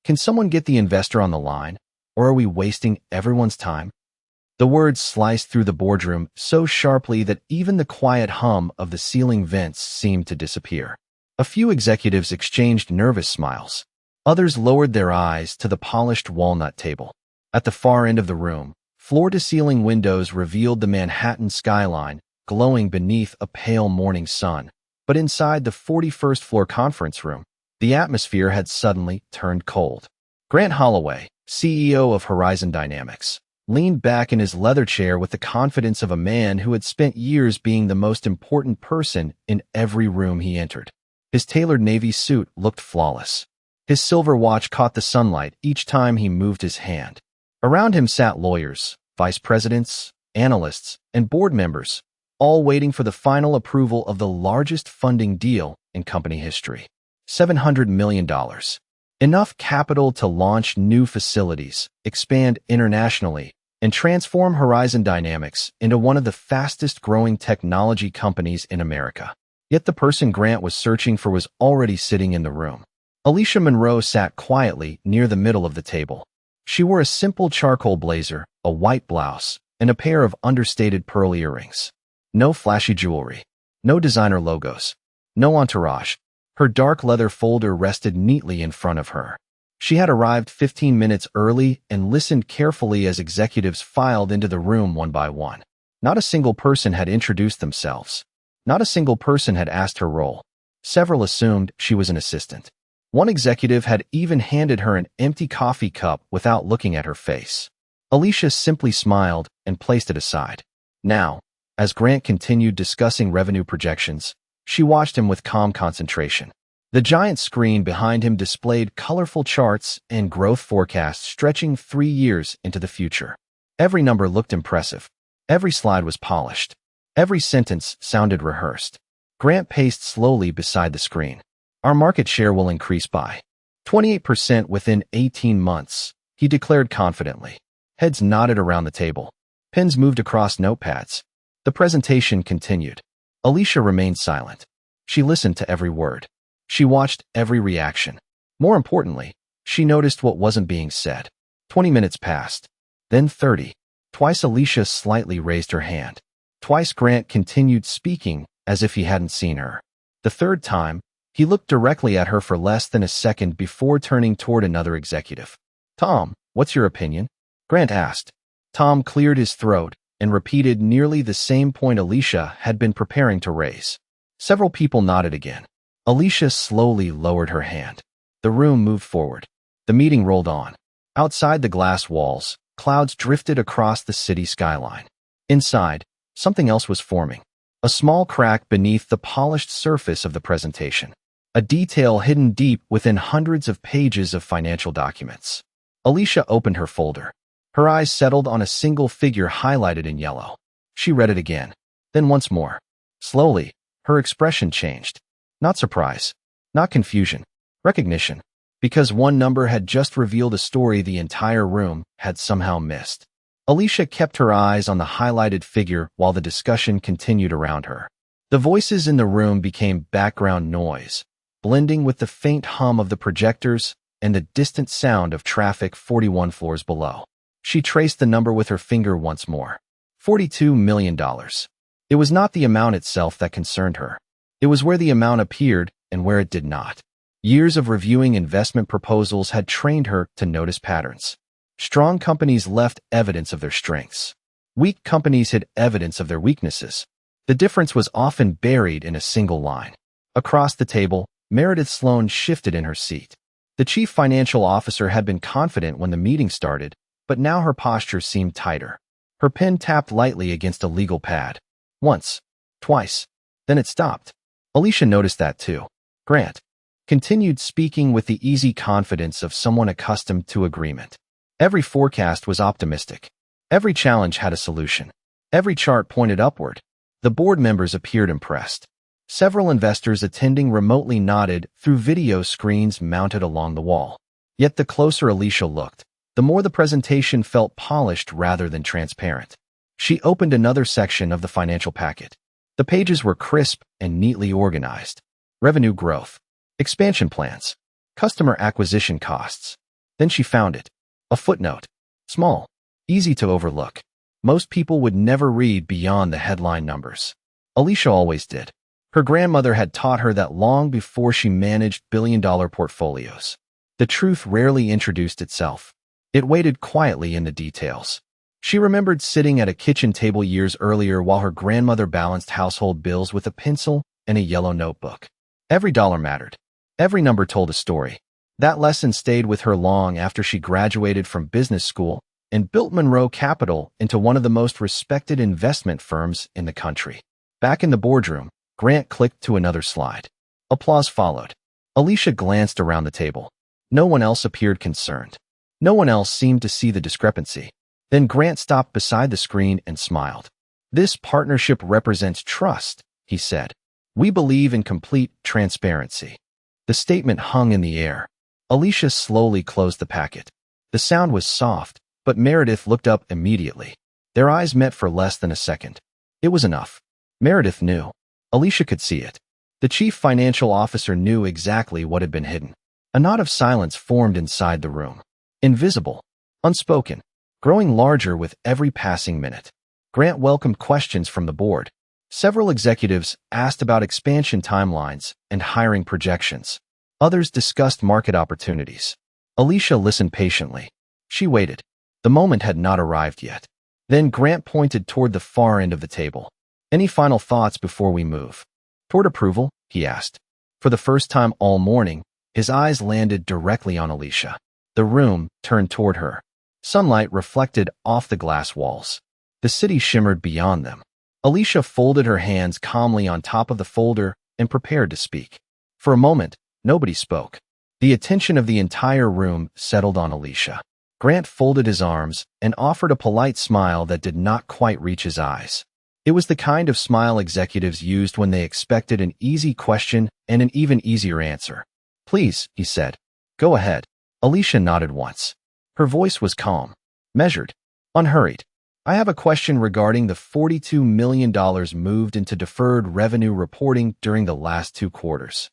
Can someone get the investor on the line, or are we wasting everyone's time? The words sliced through the boardroom so sharply that even the quiet hum of the ceiling vents seemed to disappear. A few executives exchanged nervous smiles. Others lowered their eyes to the polished walnut table. At the far end of the room, floor-to-ceiling windows revealed the Manhattan skyline, glowing beneath a pale morning sun. But inside the 41st floor conference room, the atmosphere had suddenly turned cold. Grant Holloway, CEO of Horizon Dynamics, leaned back in his leather chair with the confidence of a man who had spent years being the most important person in every room he entered. His tailored navy suit looked flawless. His silver watch caught the sunlight each time he moved his hand. Around him sat lawyers, vice presidents, analysts, and board members, all waiting for the final approval of the largest funding deal in company history. $700 million. Enough capital to launch new facilities, expand internationally, and transform Horizon Dynamics into one of the fastest-growing technology companies in America. Yet the person Grant was searching for was already sitting in the room. Alicia Monroe sat quietly near the middle of the table. She wore a simple charcoal blazer, a white blouse, and a pair of understated pearl earrings. No flashy jewelry. No designer logos. No entourage. Her dark leather folder rested neatly in front of her. She had arrived 15 minutes early and listened carefully as executives filed into the room one by one. Not a single person had introduced themselves. Not a single person had asked her role. Several assumed she was an assistant. One executive had even handed her an empty coffee cup without looking at her face. Alicia simply smiled and placed it aside. Now, as Grant continued discussing revenue projections, she watched him with calm concentration. The giant screen behind him displayed colorful charts and growth forecasts stretching 3 years into the future. Every number looked impressive. Every slide was polished. Every sentence sounded rehearsed. Grant paced slowly beside the screen. Our market share will increase by 28% within 18 months, he declared confidently. Heads nodded around the table. Pens moved across notepads. The presentation continued. Alicia remained silent. She listened to every word. She watched every reaction. More importantly, she noticed what wasn't being said. 20 minutes passed. Then 30. Twice Alicia slightly raised her hand. Twice Grant continued speaking as if he hadn't seen her. The third time, he looked directly at her for less than a second before turning toward another executive. Tom, what's your opinion? Grant asked. Tom cleared his throat and repeated nearly the same point Alicia had been preparing to raise. Several people nodded again. Alicia slowly lowered her hand. The room moved forward. The meeting rolled on. Outside the glass walls, clouds drifted across the city skyline. Inside, something else was forming. A small crack beneath the polished surface of the presentation. A detail hidden deep within hundreds of pages of financial documents. Alicia opened her folder. Her eyes settled on a single figure highlighted in yellow. She read it again, then once more. Slowly, her expression changed. Not surprise, not confusion, recognition, because one number had just revealed a story the entire room had somehow missed. Alicia kept her eyes on the highlighted figure while the discussion continued around her. The voices in the room became background noise, blending with the faint hum of the projectors and the distant sound of traffic 41 floors below. She traced the number with her finger once more. $42 million. It was not the amount itself that concerned her. It was where the amount appeared and where it did not. Years of reviewing investment proposals had trained her to notice patterns. Strong companies left evidence of their strengths. Weak companies hid evidence of their weaknesses. The difference was often buried in a single line. Across the table, Meredith Sloan shifted in her seat. The chief financial officer had been confident when the meeting started, but now her posture seemed tighter. Her pen tapped lightly against a legal pad. Once, twice, then it stopped. Alicia noticed that too. Grant continued speaking with the easy confidence of someone accustomed to agreement. Every forecast was optimistic. Every challenge had a solution. Every chart pointed upward. The board members appeared impressed. Several investors attending remotely nodded through video screens mounted along the wall. Yet the closer Alicia looked, the more the presentation felt polished rather than transparent. She opened another section of the financial packet. The pages were crisp and neatly organized. Revenue growth, expansion plans, customer acquisition costs, Then she found it. A footnote. Small. Easy to overlook. Most people would never read beyond the headline numbers. Alicia always did. Her grandmother had taught her that long before she managed billion-dollar portfolios. The truth rarely introduced itself. It waited quietly in the details. She remembered sitting at a kitchen table years earlier while her grandmother balanced household bills with a pencil and a yellow notebook. Every dollar mattered. Every number told a story. That lesson stayed with her long after she graduated from business school and built Monroe Capital into one of the most respected investment firms in the country. Back in the boardroom, Grant clicked to another slide. Applause followed. Alicia glanced around the table. No one else appeared concerned. No one else seemed to see the discrepancy. Then Grant stopped beside the screen and smiled. "This partnership represents trust," he said. "We believe in complete transparency." The statement hung in the air. Alicia slowly closed the packet. The sound was soft, but Meredith looked up immediately. Their eyes met for less than a second. It was enough. Meredith knew. Alicia could see it. The chief financial officer knew exactly what had been hidden. A knot of silence formed inside the room. Invisible. Unspoken. Growing larger with every passing minute. Grant welcomed questions from the board. Several executives asked about expansion timelines and hiring projections. Others discussed market opportunities. Alicia listened patiently. She waited. The moment had not arrived yet. Then Grant pointed toward the far end of the table. "Any final thoughts before we move?" "Toward approval?" he asked. For the first time all morning, his eyes landed directly on Alicia. The room turned toward her. Sunlight reflected off the glass walls. The city shimmered beyond them. Alicia folded her hands calmly on top of the folder and prepared to speak. For a moment, nobody spoke. The attention of the entire room settled on Alicia. Grant folded his arms and offered a polite smile that did not quite reach his eyes. It was the kind of smile executives used when they expected an easy question and an even easier answer. "Please," he said. "Go ahead." Alicia nodded once. Her voice was calm, measured, unhurried. "I have a question regarding the $42 million moved into deferred revenue reporting during the last 2 quarters.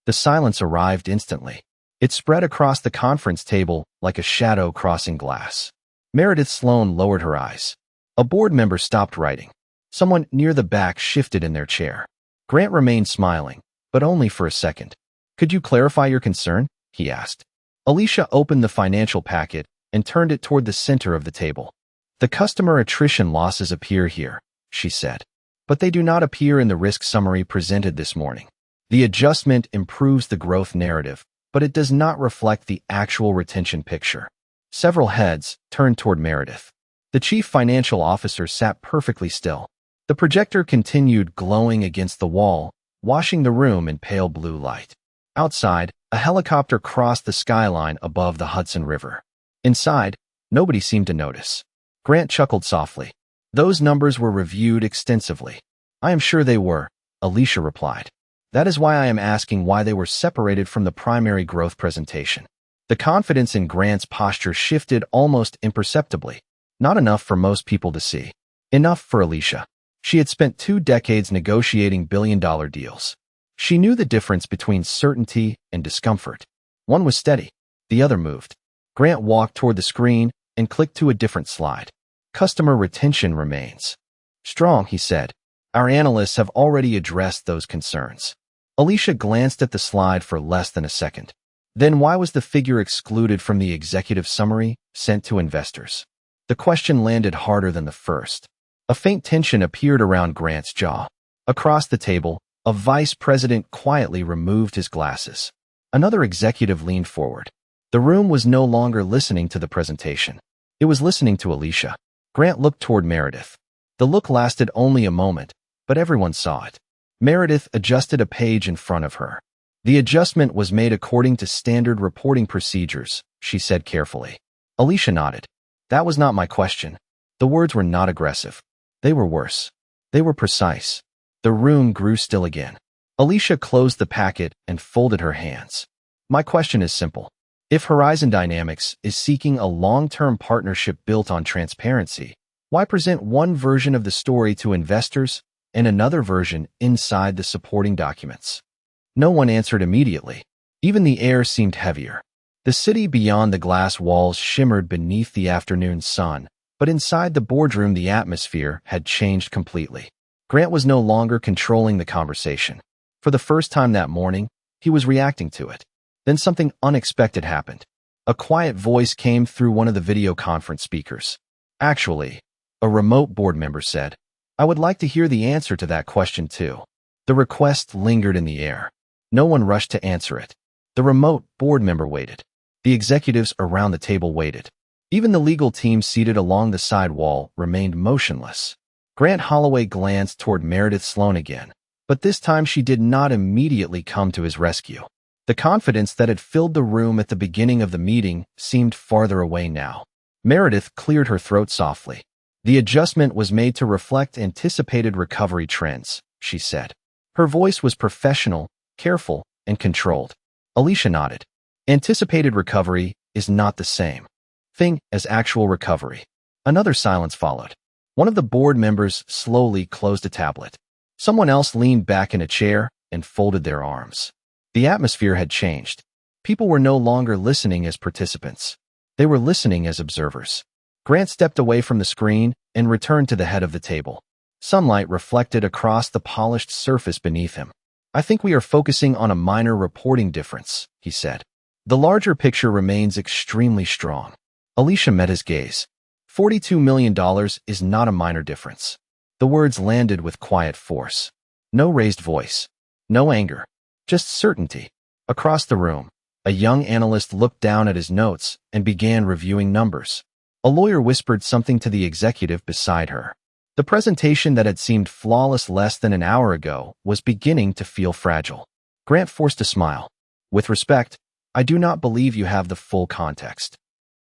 The silence arrived instantly. It spread across the conference table like a shadow crossing glass. Meredith Sloan lowered her eyes. A board member stopped writing. Someone near the back shifted in their chair. Grant remained smiling, but only for a second. "Could you clarify your concern?" he asked. Alicia opened the financial packet and turned it toward the center of the table. "The customer attrition losses appear here," she said. "But they do not appear in the risk summary presented this morning. The adjustment improves the growth narrative, but it does not reflect the actual retention picture." Several heads turned toward Meredith. The chief financial officer sat perfectly still. The projector continued glowing against the wall, washing the room in pale blue light. Outside, a helicopter crossed the skyline above the Hudson River. Inside, nobody seemed to notice. Grant chuckled softly. "Those numbers were reviewed extensively." "I am sure they were," Alicia replied. "That is why I am asking why they were separated from the primary growth presentation." The confidence in Grant's posture shifted almost imperceptibly. Not enough for most people to see. Enough for Alicia. She had spent 2 decades negotiating billion-dollar deals. She knew the difference between certainty and discomfort. One was steady. The other moved. Grant walked toward the screen and clicked to a different slide. "Customer retention remains strong," he said. "Our analysts have already addressed those concerns." Alicia glanced at the slide for less than a second. Then why was the figure excluded from the executive summary sent to investors? The question landed harder than the first. A faint tension appeared around Grant's jaw. Across the table, a vice president quietly removed his glasses. Another executive leaned forward. The room was no longer listening to the presentation. It was listening to Alicia. Grant looked toward Meredith. The look lasted only a moment, but everyone saw it. Meredith adjusted a page in front of her. "The adjustment was made according to standard reporting procedures," she said carefully. Alicia nodded. "That was not my question." The words were not aggressive. They were worse. They were precise. The room grew still again. Alicia closed the packet and folded her hands. "My question is simple. If Horizon Dynamics is seeking a long-term partnership built on transparency, why present one version of the story to investors and another version inside the supporting documents?" No one answered immediately. Even the air seemed heavier. The city beyond the glass walls shimmered beneath the afternoon sun, but inside the boardroom the atmosphere had changed completely. Grant was no longer controlling the conversation. For the first time that morning, he was reacting to it. Then something unexpected happened. A quiet voice came through one of the video conference speakers. "Actually," a remote board member said, "I would like to hear the answer to that question too." The request lingered in the air. No one rushed to answer it. The remote board member waited. The executives around the table waited. Even the legal team seated along the side wall remained motionless. Grant Holloway glanced toward Meredith Sloan again, but this time she did not immediately come to his rescue. The confidence that had filled the room at the beginning of the meeting seemed farther away now. Meredith cleared her throat softly. "The adjustment was made to reflect anticipated recovery trends," she said. Her voice was professional, careful, and controlled. Alicia nodded. "Anticipated recovery is not the same thing as actual recovery." Another silence followed. One of the board members slowly closed a tablet. Someone else leaned back in a chair and folded their arms. The atmosphere had changed. People were no longer listening as participants. They were listening as observers. Grant stepped away from the screen and returned to the head of the table. Sunlight reflected across the polished surface beneath him. "I think we are focusing on a minor reporting difference," he said. "The larger picture remains extremely strong." Alicia met his gaze. $42 million is not a minor difference. The words landed with quiet force. No raised voice. No anger. Just certainty. Across the room, a young analyst looked down at his notes and began reviewing numbers. A lawyer whispered something to the executive beside her. The presentation that had seemed flawless less than an hour ago was beginning to feel fragile. Grant forced a smile. "With respect, I do not believe you have the full context."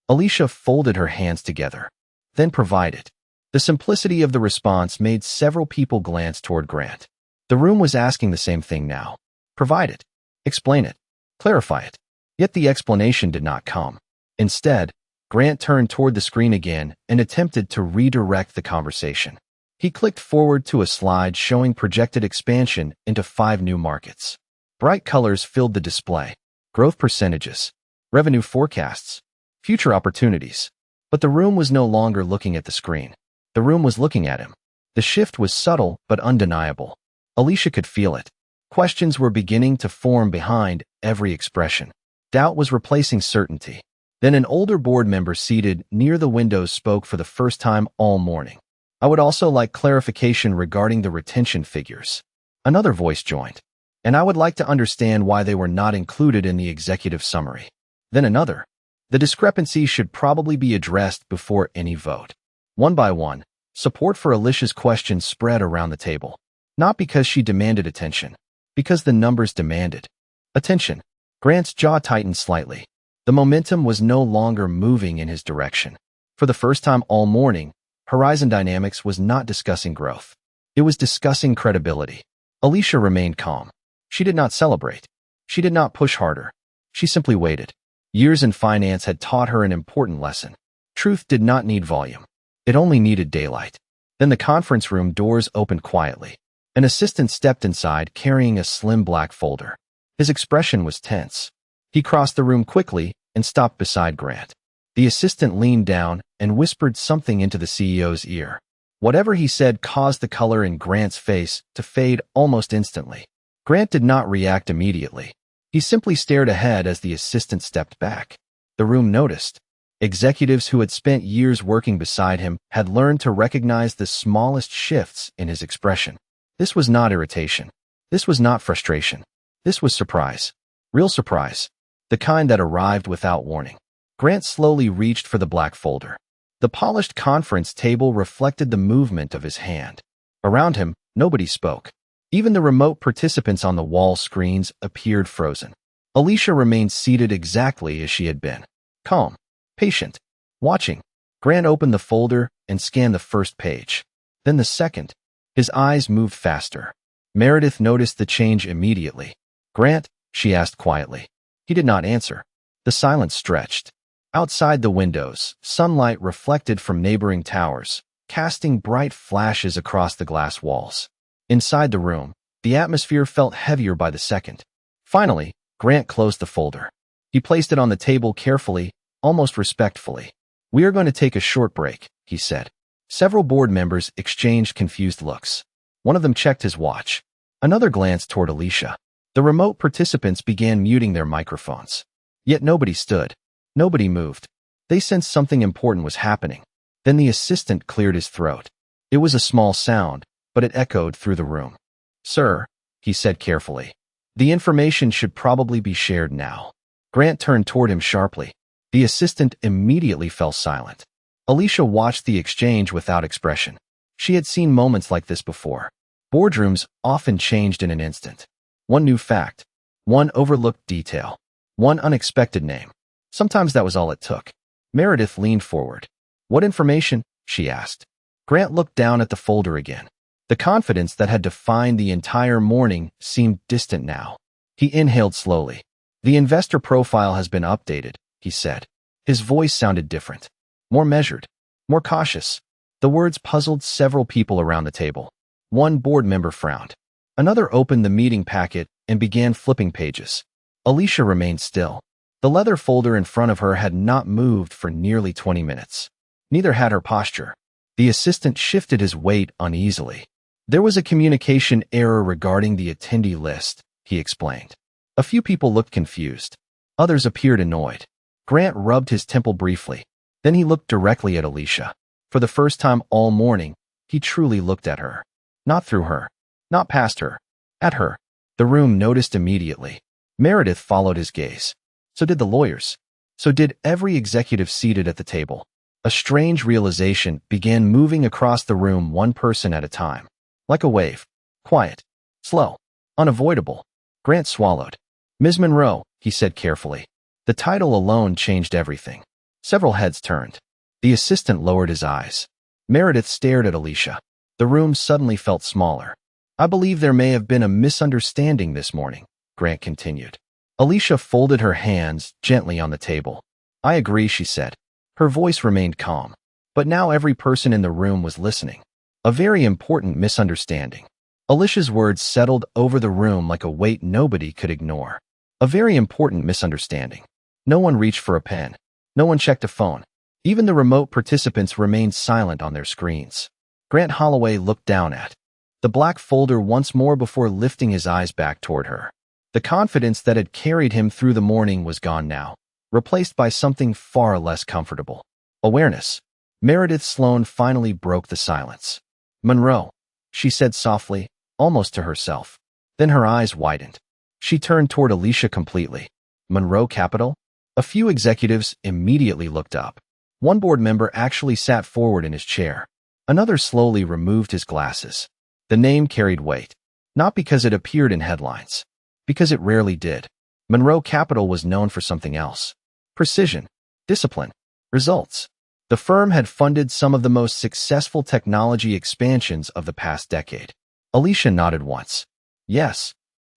Alicia folded her hands together. "Then provide it." The simplicity of the response made several people glance toward Grant. The room was asking the same thing now. Provide it. Explain it. Clarify it. Yet the explanation did not come. Instead, Grant turned toward the screen again and attempted to redirect the conversation. He clicked forward to a slide showing projected expansion into 5 new markets. Bright colors filled the display. Growth percentages, revenue forecasts, future opportunities. But the room was no longer looking at the screen. The room was looking at him. The shift was subtle but undeniable. Alicia could feel it. Questions were beginning to form behind every expression. Doubt was replacing certainty. Then an older board member seated near the windows spoke for the first time all morning. "I would also like clarification regarding the retention figures." Another voice joined. "And I would like to understand why they were not included in the executive summary." Then another. "The discrepancy should probably be addressed before any vote." One by one, support for Alicia's questions spread around the table. Not because she demanded attention, because the numbers demanded attention. Grant's jaw tightened slightly. The momentum was no longer moving in his direction. For the first time all morning, Horizon Dynamics was not discussing growth. It was discussing credibility. Alicia remained calm. She did not celebrate. She did not push harder. She simply waited. Years in finance had taught her an important lesson. Truth did not need volume. It only needed daylight. Then the conference room doors opened quietly. An assistant stepped inside carrying a slim black folder. His expression was tense. He crossed the room quickly and stopped beside Grant. The assistant leaned down and whispered something into the CEO's ear. Whatever he said caused the color in Grant's face to fade almost instantly. Grant did not react immediately. He simply stared ahead as the assistant stepped back. The room noticed. Executives who had spent years working beside him had learned to recognize the smallest shifts in his expression. This was not irritation. This was not frustration. This was surprise. Real surprise. The kind that arrived without warning. Grant slowly reached for the black folder. The polished conference table reflected the movement of his hand. Around him, nobody spoke. Even the remote participants on the wall screens appeared frozen. Alicia remained seated exactly as she had been. Calm. Patient. Watching. Grant opened the folder and scanned the first page. Then the second. His eyes moved faster. Meredith noticed the change immediately. "Grant?" she asked quietly. He did not answer. The silence stretched. Outside the windows, sunlight reflected from neighboring towers, casting bright flashes across the glass walls. Inside the room, the atmosphere felt heavier by the second. Finally, Grant closed the folder. He placed it on the table carefully, almost respectfully. "We are going to take a short break," he said. Several board members exchanged confused looks. One of them checked his watch. Another glanced toward Alicia. The remote participants began muting their microphones. Yet nobody stood. Nobody moved. They sensed something important was happening. Then the assistant cleared his throat. It was a small sound, but it echoed through the room. "Sir," he said carefully, "the information should probably be shared now." Grant turned toward him sharply. The assistant immediately fell silent. Alicia watched the exchange without expression. She had seen moments like this before. Boardrooms often changed in an instant. One new fact, one overlooked detail, one unexpected name. Sometimes that was all it took. Meredith leaned forward. "What information?" she asked. Grant looked down at the folder again. The confidence that had defined the entire morning seemed distant now. He inhaled slowly. "The investor profile has been updated," he said. His voice sounded different. More measured, more cautious. The words puzzled several people around the table. One board member frowned. Another opened the meeting packet and began flipping pages. Alicia remained still. The leather folder in front of her had not moved for nearly 20 minutes. Neither had her posture. The assistant shifted his weight uneasily. "There was a communication error regarding the attendee list," he explained. A few people looked confused. Others appeared annoyed. Grant rubbed his temple briefly. Then he looked directly at Alicia. For the first time all morning, he truly looked at her. Not through her. Not past her. At her. The room noticed immediately. Meredith followed his gaze. So did the lawyers. So did every executive seated at the table. A strange realization began moving across the room one person at a time. Like a wave. Quiet. Slow. Unavoidable. Grant swallowed. "Ms. Monroe," he said carefully. The title alone changed everything. Several heads turned. The assistant lowered his eyes. Meredith stared at Alicia. The room suddenly felt smaller. "I believe there may have been a misunderstanding this morning," Grant continued. Alicia folded her hands gently on the table. "I agree," she said. Her voice remained calm. But now every person in the room was listening. A very important misunderstanding. Alicia's words settled over the room like a weight nobody could ignore. A very important misunderstanding. No one reached for a pen. No one checked a phone. Even the remote participants remained silent on their screens. Grant Holloway looked down at the black folder once more before lifting his eyes back toward her. The confidence that had carried him through the morning was gone now, replaced by something far less comfortable. Awareness. Meredith Sloan finally broke the silence. "Monroe," she said softly, almost to herself. Then her eyes widened. She turned toward Alicia completely. "Monroe Capital?" A few executives immediately looked up. One board member actually sat forward in his chair. Another slowly removed his glasses. The name carried weight. Not because it appeared in headlines. Because it rarely did. Monroe Capital was known for something else. Precision. Discipline. Results. The firm had funded some of the most successful technology expansions of the past decade. Alicia nodded once. Yes.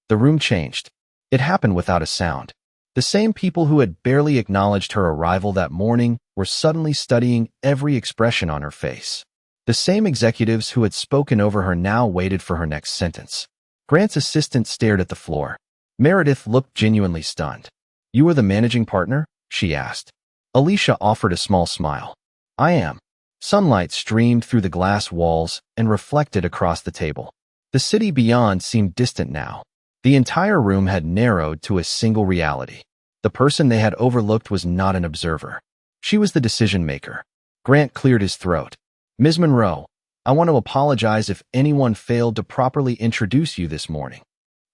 The room changed. It happened without a sound. The same people who had barely acknowledged her arrival that morning were suddenly studying every expression on her face. The same executives who had spoken over her now waited for her next sentence. Grant's assistant stared at the floor. Meredith looked genuinely stunned. "You are the managing partner?" she asked. Alicia offered a small smile. "I am." Sunlight streamed through the glass walls and reflected across the table. The city beyond seemed distant now. The entire room had narrowed to a single reality. The person they had overlooked was not an observer. She was the decision-maker. Grant cleared his throat. "Ms. Monroe, I want to apologize if anyone failed to properly introduce you this morning."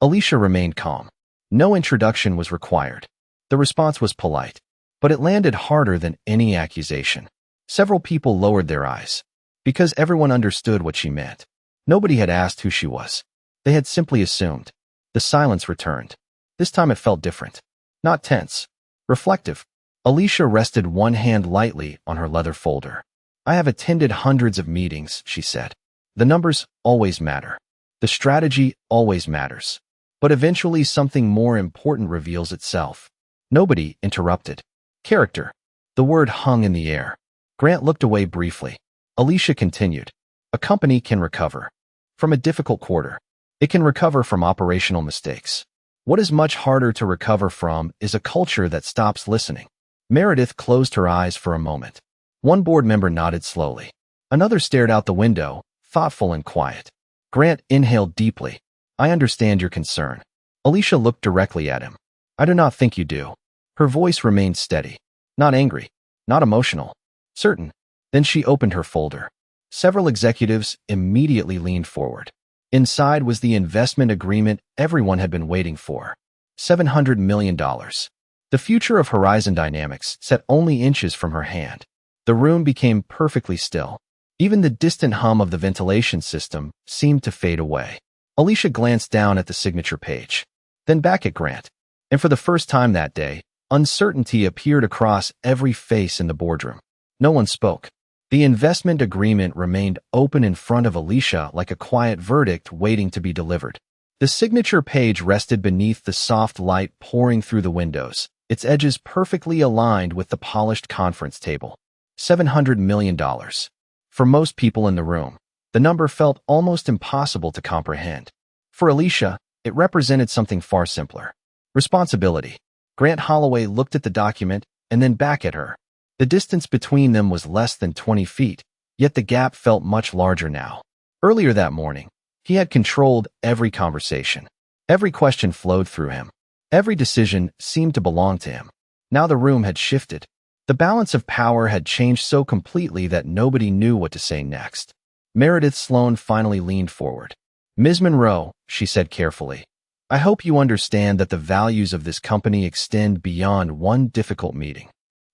Alicia remained calm. No introduction was required. The response was polite, but it landed harder than any accusation. Several people lowered their eyes, because everyone understood what she meant. Nobody had asked who she was. They had simply assumed. The silence returned. This time it felt different. Not tense. Reflective. Alicia rested one hand lightly on her leather folder. "I have attended hundreds of meetings," she said. "The numbers always matter. The strategy always matters. But eventually something more important reveals itself." Nobody interrupted. Character. The word hung in the air. Grant looked away briefly. Alicia continued. "A company can recover from a difficult quarter. It can recover from operational mistakes. What is much harder to recover from is a culture that stops listening. Meredith closed her eyes for a moment. One board member nodded slowly. Another stared out the window, thoughtful and quiet. Grant inhaled deeply. I understand your concern. Alicia looked directly at him. I do not think you do. Her voice remained steady. Not angry. Not emotional. Certain. Then she opened her folder. Several executives immediately leaned forward. Inside was the investment agreement everyone had been waiting for. $700 million. The future of Horizon Dynamics sat only inches from her hand. The room became perfectly still. Even the distant hum of the ventilation system seemed to fade away. Alicia glanced down at the signature page, then back at Grant. And for the first time that day, uncertainty appeared across every face in the boardroom. No one spoke. The investment agreement remained open in front of Alicia like a quiet verdict waiting to be delivered. The signature page rested beneath the soft light pouring through the windows, its edges perfectly aligned with the polished conference table. $700 million. For most people in the room, the number felt almost impossible to comprehend. For Alicia, it represented something far simpler. Responsibility. Grant Holloway looked at the document and then back at her. The distance between them was less than 20 feet, yet the gap felt much larger now. Earlier that morning, he had controlled every conversation. Every question flowed through him. Every decision seemed to belong to him. Now the room had shifted. The balance of power had changed so completely that nobody knew what to say next. Meredith Sloan finally leaned forward. Ms. Monroe, she said carefully, I hope you understand that the values of this company extend beyond one difficult meeting.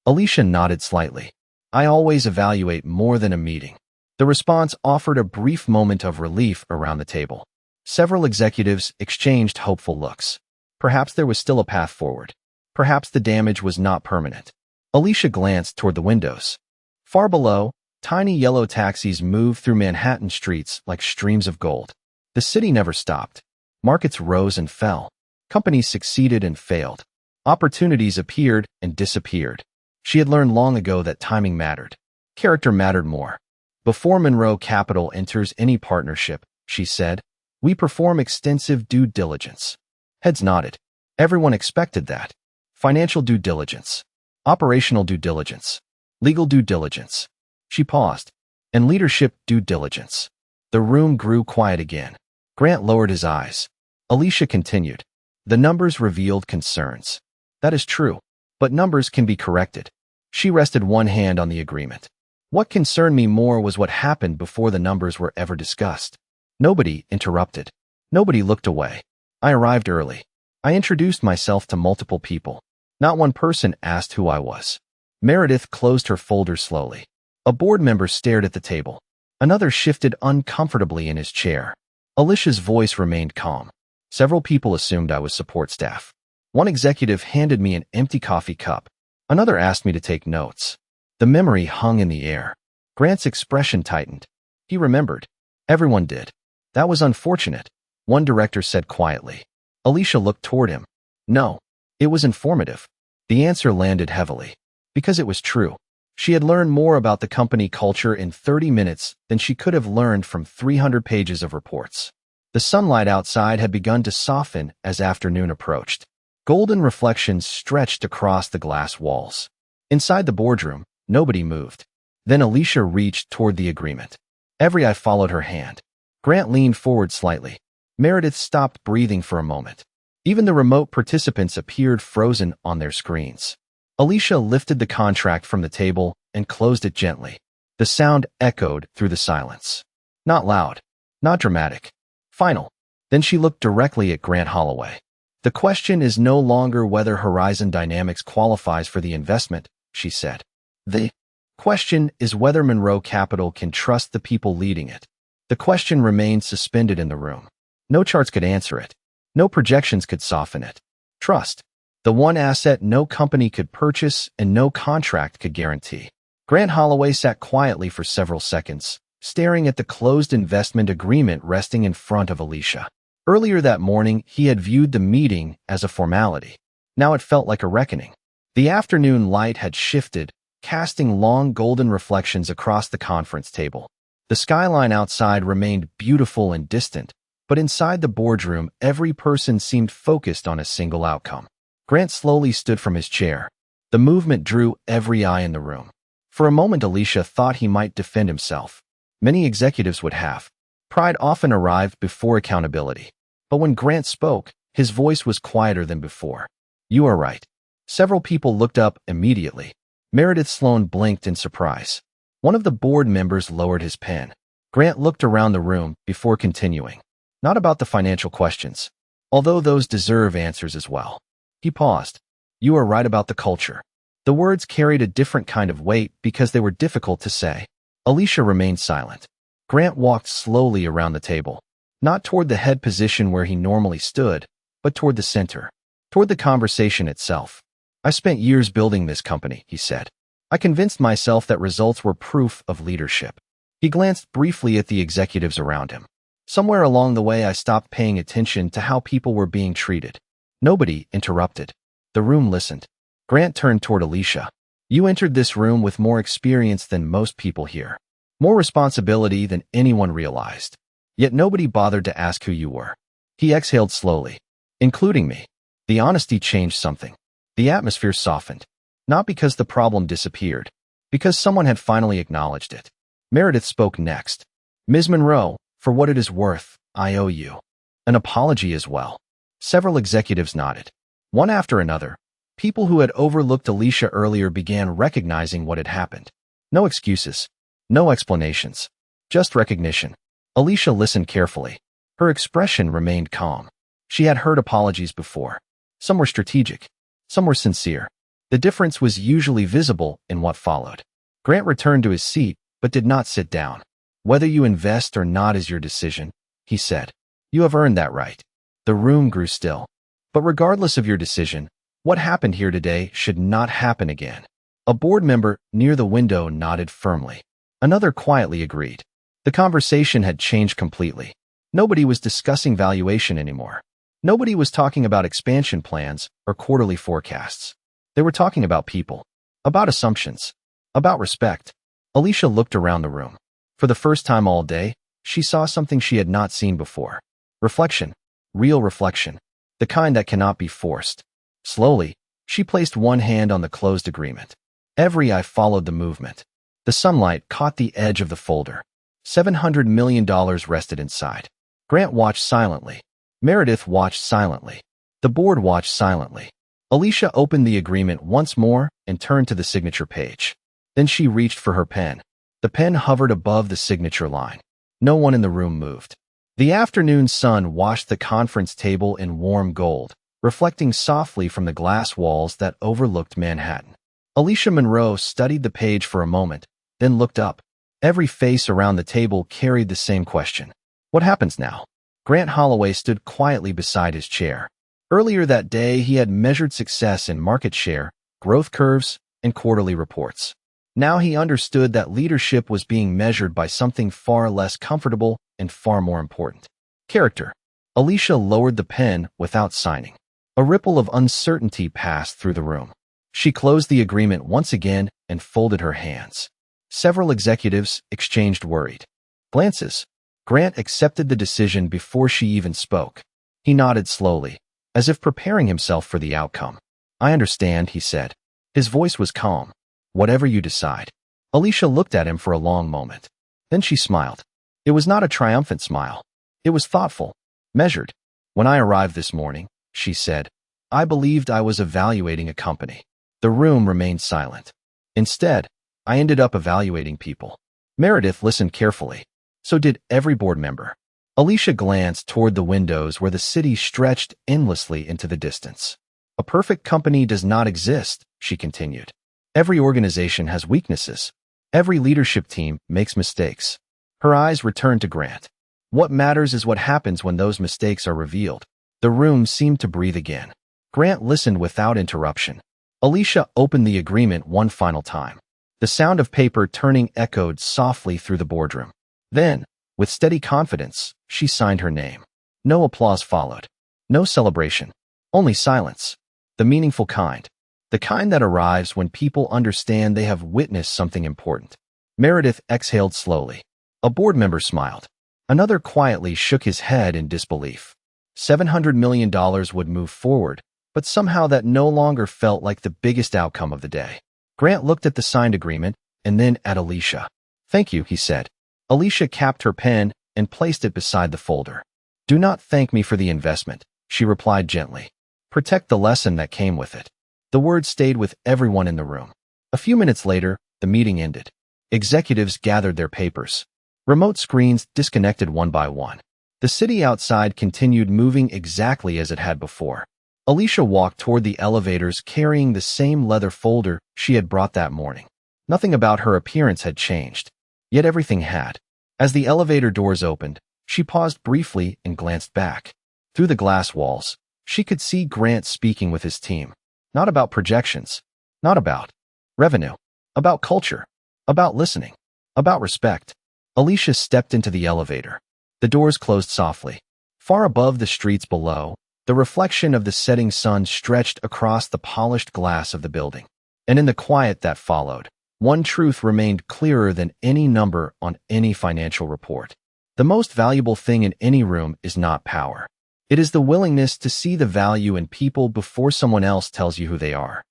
Alicia nodded slightly. I always evaluate more than a meeting. The response offered a brief moment of relief around the table. Several executives exchanged hopeful looks. Perhaps there was still a path forward. Perhaps the damage was not permanent. Alicia glanced toward the windows. Far below, tiny yellow taxis moved through Manhattan streets like streams of gold. The city never stopped. Markets rose and fell. Companies succeeded and failed. Opportunities appeared and disappeared. She had learned long ago that timing mattered. Character mattered more. Before Monroe Capital enters any partnership, she said, we perform extensive due diligence. Heads nodded. Everyone expected that. Financial due diligence. Operational due diligence. Legal due diligence. She paused. And leadership due diligence. The room grew quiet again. Grant lowered his eyes. Alicia continued. The numbers revealed concerns. That is true. But numbers can be corrected. She rested one hand on the agreement. What concerned me more was what happened before the numbers were ever discussed. Nobody interrupted. Nobody looked away. I arrived early. I introduced myself to multiple people. Not one person asked who I was. Meredith closed her folder slowly. A board member stared at the table. Another shifted uncomfortably in his chair. Alicia's voice remained calm. Several people assumed I was support staff. One executive handed me an empty coffee cup. Another asked me to take notes. The memory hung in the air. Grant's expression tightened. He remembered. Everyone did. That was unfortunate, one director said quietly. Alicia looked toward him. No, it was informative. The answer landed heavily. Because it was true. She had learned more about the company culture in 30 minutes than she could have learned from 300 pages of reports. The sunlight outside had begun to soften as afternoon approached. Golden reflections stretched across the glass walls. Inside the boardroom, nobody moved. Then Alicia reached toward the agreement. Every eye followed her hand. Grant leaned forward slightly. Meredith stopped breathing for a moment. Even the remote participants appeared frozen on their screens. Alicia lifted the contract from the table and closed it gently. The sound echoed through the silence. Not loud, not dramatic. Final. Then she looked directly at Grant Holloway. The question is no longer whether Horizon Dynamics qualifies for the investment, she said. The question is whether Monroe Capital can trust the people leading it. The question remained suspended in the room. No charts could answer it. No projections could soften it. Trust. The one asset no company could purchase and no contract could guarantee. Grant Holloway sat quietly for several seconds, staring at the closed investment agreement resting in front of Alicia. Earlier that morning, he had viewed the meeting as a formality. Now it felt like a reckoning. The afternoon light had shifted, casting long golden reflections across the conference table. The skyline outside remained beautiful and distant, But inside the boardroom, every person seemed focused on a single outcome. Grant slowly stood from his chair. The movement drew every eye in the room. For a moment, Alicia thought he might defend himself. Many executives would have. Pride often arrived before accountability. But when Grant spoke, his voice was quieter than before. "You are right." Several people looked up immediately. Meredith Sloan blinked in surprise. One of the board members lowered his pen. Grant looked around the room before continuing. "Not about the financial questions, although those deserve answers as well." He paused. "You are right about the culture." The words carried a different kind of weight because they were difficult to say. Alicia remained silent. Grant walked slowly around the table, not toward the head position where he normally stood, but toward the center, toward the conversation itself. "I spent years building this company," he said. "I convinced myself that results were proof of leadership." He glanced briefly at the executives around him. "Somewhere along the way, I stopped paying attention to how people were being treated." Nobody interrupted. The room listened. Grant turned toward Alicia. "You entered this room with more experience than most people here. More responsibility than anyone realized. Yet nobody bothered to ask who you were." He exhaled slowly. "Including me." The honesty changed something. The atmosphere softened. Not because the problem disappeared, because someone had finally acknowledged it. Meredith spoke next. "Ms. Monroe, for what it is worth, I owe you an apology as well." Several executives nodded. One after another, people who had overlooked Alicia earlier began recognizing what had happened. No excuses, no explanations, just recognition. Alicia listened carefully. Her expression remained calm. She had heard apologies before. Some were strategic, some were sincere. The difference was usually visible in what followed. Grant returned to his seat, but did not sit down. "Whether you invest or not is your decision," he said. "You have earned that right." The room grew still. "But regardless of your decision, what happened here today should not happen again." A board member near the window nodded firmly. Another quietly agreed. The conversation had changed completely. Nobody was discussing valuation anymore. Nobody was talking about expansion plans or quarterly forecasts. They were talking about people, about assumptions, about respect. Alicia looked around the room. For the first time all day, she saw something she had not seen before. Reflection. Real reflection. The kind that cannot be forced. Slowly, she placed one hand on the closed agreement. Every eye followed the movement. The sunlight caught the edge of the folder. $700 million rested inside. Grant watched silently. Meredith watched silently. The board watched silently. Alicia opened the agreement once more and turned to the signature page. Then she reached for her pen. The pen hovered above the signature line. No one in the room moved. The afternoon sun washed the conference table in warm gold, reflecting softly from the glass walls that overlooked Manhattan. Alicia Monroe studied the page for a moment, then looked up. Every face around the table carried the same question. What happens now? Grant Holloway stood quietly beside his chair. Earlier that day, he had measured success in market share, growth curves, and quarterly reports. Now he understood that leadership was being measured by something far less comfortable and far more important. Character. Alicia lowered the pen without signing. A ripple of uncertainty passed through the room. She closed the agreement once again and folded her hands. Several executives exchanged worried glances. Grant accepted the decision before she even spoke. He nodded slowly, as if preparing himself for the outcome. "I understand," he said. His voice was calm. "Whatever you decide." Alicia looked at him for a long moment. Then she smiled. It was not a triumphant smile. It was thoughtful, measured. "When I arrived this morning," she said, "I believed I was evaluating a company." The room remained silent. Instead, I ended up evaluating people. Meredith listened carefully. So did every board member. Alicia glanced toward the windows where the city stretched endlessly into the distance. "A perfect company does not exist," she continued. "Every organization has weaknesses. Every leadership team makes mistakes." Her eyes returned to Grant. "What matters is what happens when those mistakes are revealed." The room seemed to breathe again. Grant listened without interruption. Alicia opened the agreement one final time. The sound of paper turning echoed softly through the boardroom. Then, with steady confidence, she signed her name. No applause followed. No celebration. Only silence. The meaningful kind. The kind that arrives when people understand they have witnessed something important. Meredith exhaled slowly. A board member smiled. Another quietly shook his head in disbelief. $700 million would move forward, but somehow that no longer felt like the biggest outcome of the day. Grant looked at the signed agreement and then at Alicia. "Thank you," he said. Alicia capped her pen and placed it beside the folder. "Do not thank me for the investment," she replied gently. "Protect the lesson that came with it." The words stayed with everyone in the room. A few minutes later, the meeting ended. Executives gathered their papers. Remote screens disconnected one by one. The city outside continued moving exactly as it had before. Alicia walked toward the elevators carrying the same leather folder she had brought that morning. Nothing about her appearance had changed, yet everything had. As the elevator doors opened, she paused briefly and glanced back. Through the glass walls, she could see Grant speaking with his team. Not about projections, not about revenue, about culture, about listening, about respect. Alicia stepped into the elevator. The doors closed softly. Far above the streets below, the reflection of the setting sun stretched across the polished glass of the building. And in the quiet that followed, one truth remained clearer than any number on any financial report. The most valuable thing in any room is not power. It is the willingness to see the value in people before someone else tells you who they are.